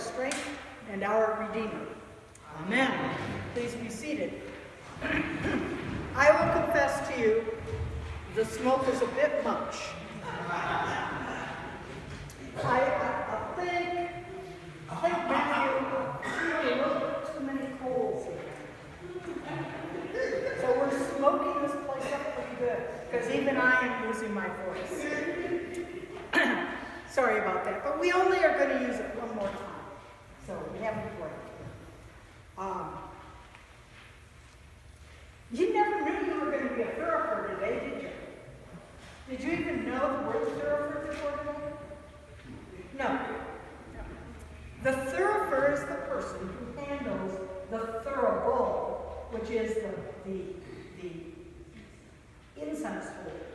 strength and our Redeemer. Amen. Please be seated. I will confess to you, the smoke is a bit much. I think Matthew, a little bit too many coals here. So we're smoking this place up pretty good, because even I am losing my voice. Sorry about that, but we only are going to use it one more time. So we have a break. You never knew you were going to be a thurifer today, did you? Did you even know the word thurifer before today? No. The thurifer is the person who handles the thurible, which is the incense holder.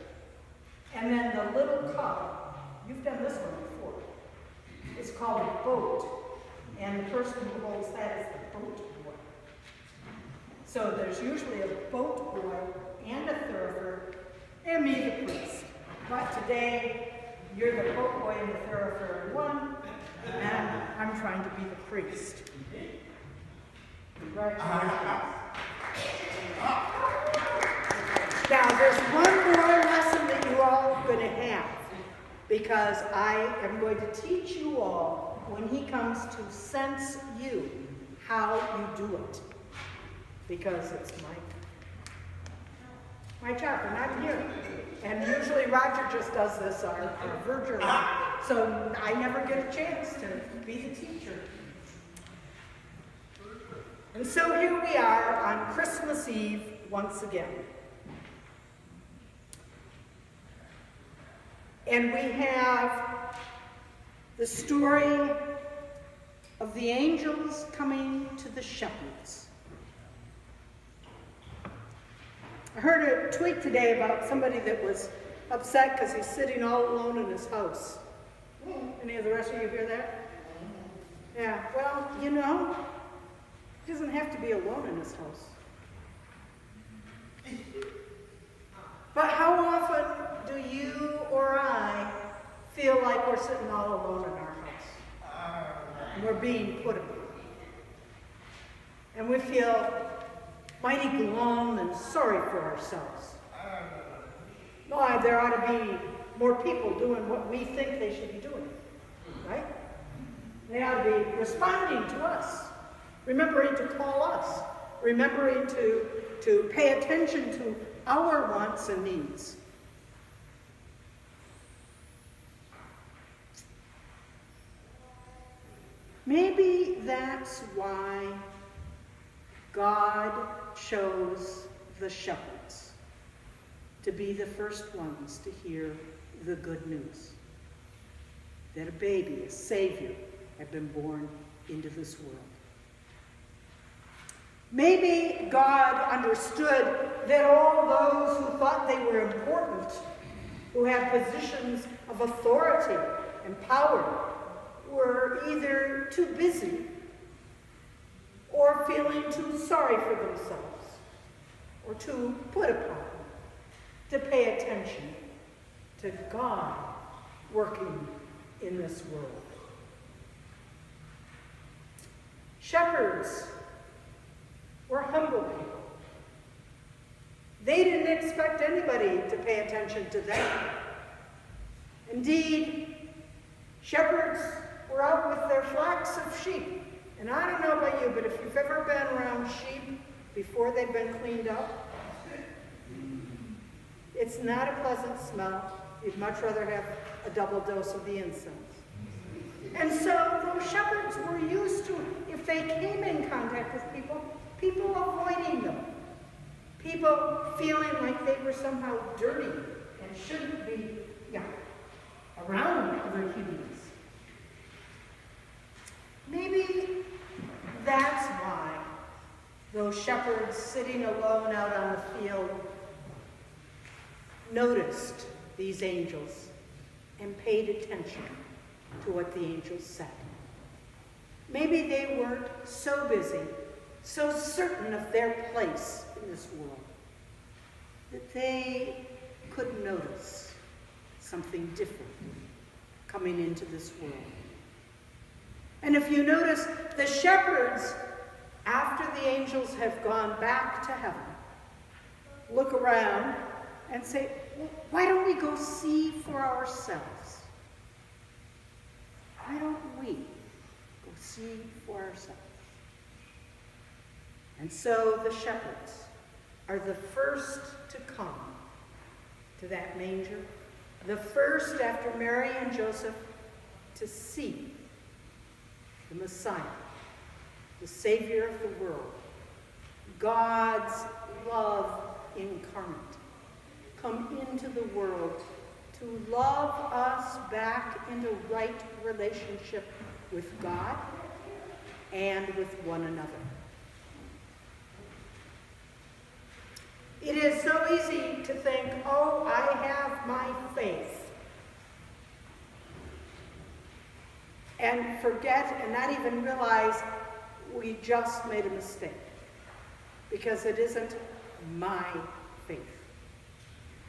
And then the little cup, you've done this one before, it's called a boat. And the person who holds that is the boat boy. So there's usually a boat boy and a thurifer, and me, the priest. But today, you're the boat boy and the thurifer in one, and I'm trying to be the priest. Congratulations. Now, there's one more lesson that you all are going to have, because I am going to teach you all, when he comes to sense you, how you do it. Because it's my job, and I'm here. And usually Roger just does this, our verger. So I never get a chance to be the teacher. And so here we are on Christmas Eve once again. And we have the story of the angels coming to the shepherds. I heard a tweet today about somebody that was upset because he's sitting all alone in his house. Any of the rest of you hear that? Yeah, well, you know, he doesn't have to be alone in his house. But how often do you or I feel like we're sitting all alone in our house? And we're being put upon. And we feel mighty glum and sorry for ourselves. Why, there ought to be more people doing what we think they should be doing, right? They ought to be responding to us, remembering to call us, remembering to pay attention to our wants and needs. Maybe that's why God chose the shepherds to be the first ones to hear the good news that a baby, a Savior, had been born into this world. Maybe God understood that all those who thought they were important, who had positions of authority and power, were either too busy or feeling too sorry for themselves or too put upon to pay attention to God working in this world. Shepherds were humble people. They didn't expect anybody to pay attention to them. Indeed, shepherds were out with their flocks of sheep. And I don't know about you, but if you've ever been around sheep before they've been cleaned up, it's not a pleasant smell. You'd much rather have a double dose of the incense. And so those shepherds were used to, if they came in contact with people, people avoiding them. People feeling like they were somehow dirty and shouldn't be around other humans. Maybe that's why those shepherds sitting alone out on the field noticed these angels and paid attention to what the angels said. Maybe they weren't so busy, so certain of their place in this world, that they could notice something different coming into this world. And if you notice, the shepherds, after the angels have gone back to heaven, look around and say, well, why don't we go see for ourselves? Why don't we go see for ourselves? And so the shepherds are the first to come to that manger, the first after Mary and Joseph to see the Messiah, the Savior of the world, God's love incarnate, come into the world to love us back into right relationship with God and with one another. It is so easy to think, oh, I have my faith, and forget and not even realize we just made a mistake, because it isn't my faith.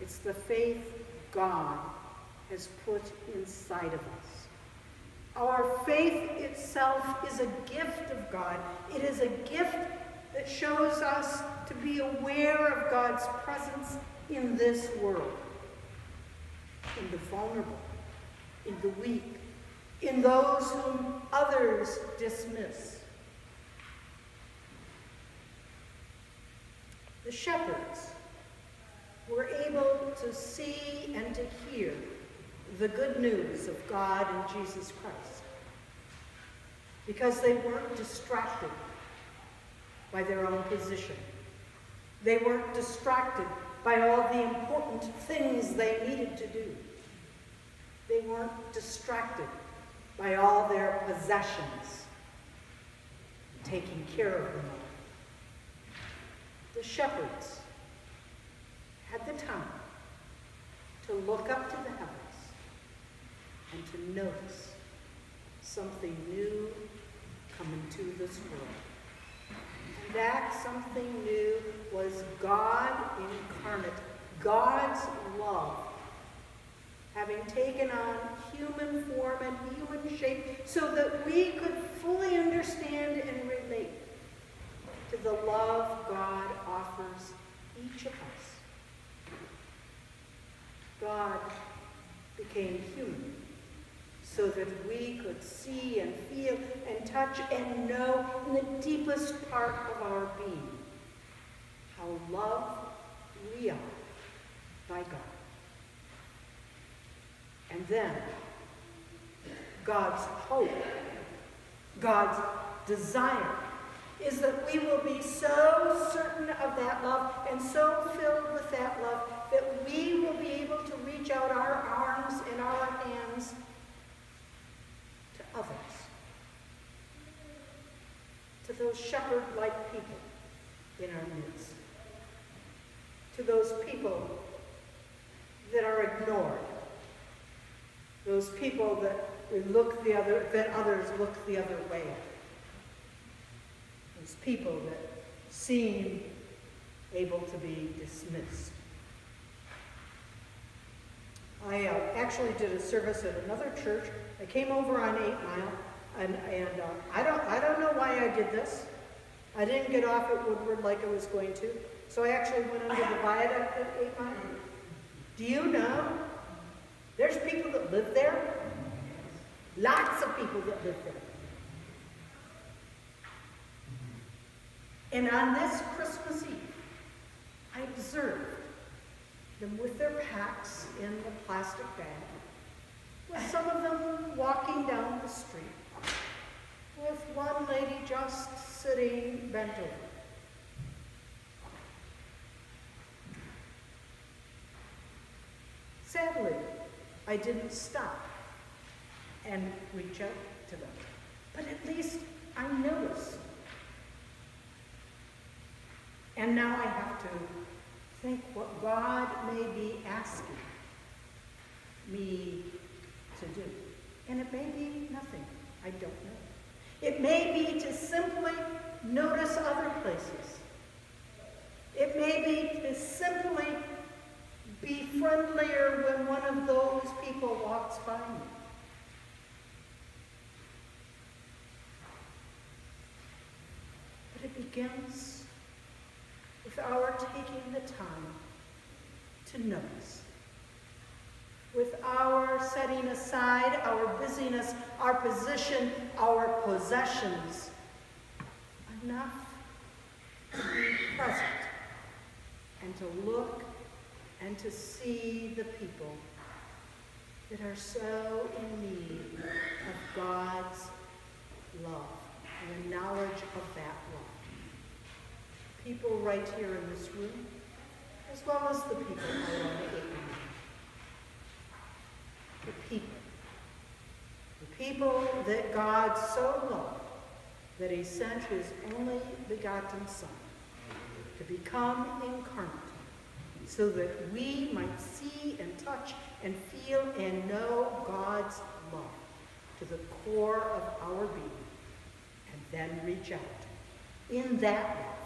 It's the faith God has put inside of us. Our faith itself is a gift of God. It is a gift that shows us to be aware of God's presence in this world, in the vulnerable, in the weak, in those whom others dismiss. The shepherds were able to see and to hear the good news of God and Jesus Christ because they weren't distracted by their own position. They weren't distracted by all the important things they needed to do. They weren't distracted by all their possessions, taking care of them all. The shepherds had the time to look up to the heavens and to notice something new coming to this world. And that something new was God incarnate, God's love, having taken on human form and human shape so that we could fully understand and relate to the love God offers each of us. God became human so that we could see and feel and touch and know in the deepest part of our being how loved we are by God. And then God's hope, God's desire is that we will be so certain of that love and so filled with that love that we will be able to reach out our arms and our hands to others, to those shepherd-like people in our midst, to those people that are ignored, those people that others look the other way at. Those people that seem able to be dismissed. I actually did a service at another church. I came over on 8 Mile, and I don't know why I did this. I didn't get off at Woodward like I was going to, so I actually went under the viaduct at 8 Mile. Do you know there's people that live there? Lots of people that live there. And on this Christmas Eve, I observed them with their packs in the plastic bag, with some of them walking down the street, with one lady just sitting bent over. Sadly, I didn't stop and reach out to them, but at least I noticed. And now I have to think what God may be asking me to do. And it may be nothing. I don't know. It may be to simply notice other places. It may be to simply be friendlier when one of those people walks by me. begins with our taking the time to notice, with our setting aside our busyness, our position, our possessions, enough to be present and to look and to see the people that are so in need of God's love and the knowledge of that love. People right here in this room, as well as the people out on the Amen. The people that God so loved that he sent his only begotten Son to become incarnate, so that we might see and touch and feel and know God's love to the core of our being, and then reach out in that love